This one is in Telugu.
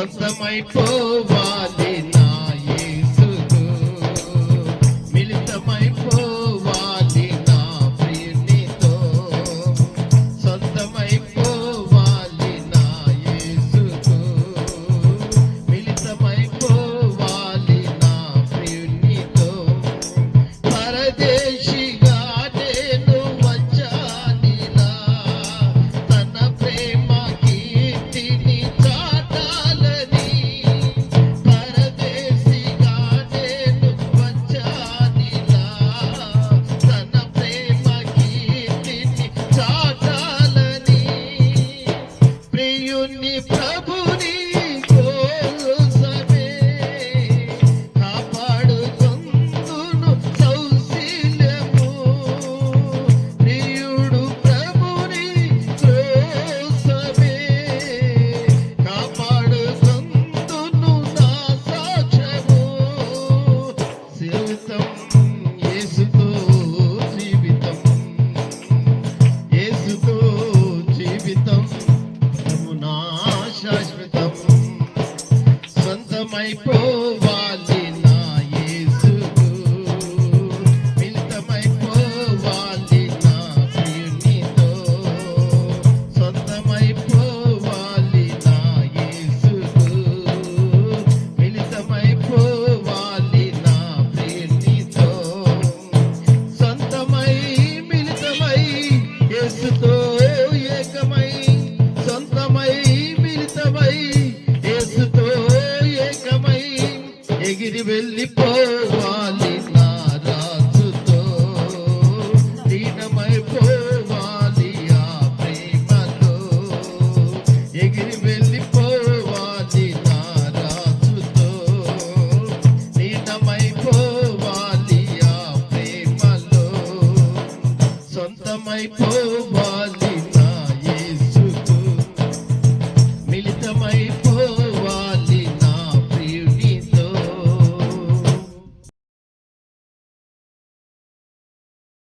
సొంతమైపోవాలి నా యేసుకు, మిళితమైపోవాలి నా ప్రియునితో, సొంతమైపోవాలి నా యేసుకు, మిళితమైపోవాలి నా ప్రియునితో. పరదేశిగా నేను వచ్చానిలా, తన ప్రేమ కీర్తిని చాటాలని. పరదేశిగా నేను వచ్చానిలా, తన ప్రేమ కీర్తిని చాటాలని. ప్రియుని ప్రభుని కోసమే కాపాడుకొందును సౌశీల్యము. ప్రియుడు ప్రభుని కోసమే కాపాడుకొందును నా సాక్ష్యము. జీవితం యేసుతో జీవితం, యేసుతో జీవితం నా శాశ్వతం. సొంతమైపోవాలి నా యేసుకు, మిళితమైపోవాలి నా ప్రియునితో, సొంతమైపోవాలి నా యేసుకు, మిళితమైపోవాలి నా ప్రియునితో. సొంతమై మిళితమై యేసుతో ఏకమై, సొంతమై మిళితమై యేసుతో ఏకమై, ఎగిరి వెళ్ళిపోవాలి నా రాజుతో, లీనమైపోవాలి ఆ ప్రేమలో. ఎగిరి వెళ్ళిపోవాలి నా రాజుతో, లీనమైపోవాలి ఆ ప్రేమలో. సొంతమైపోవాలి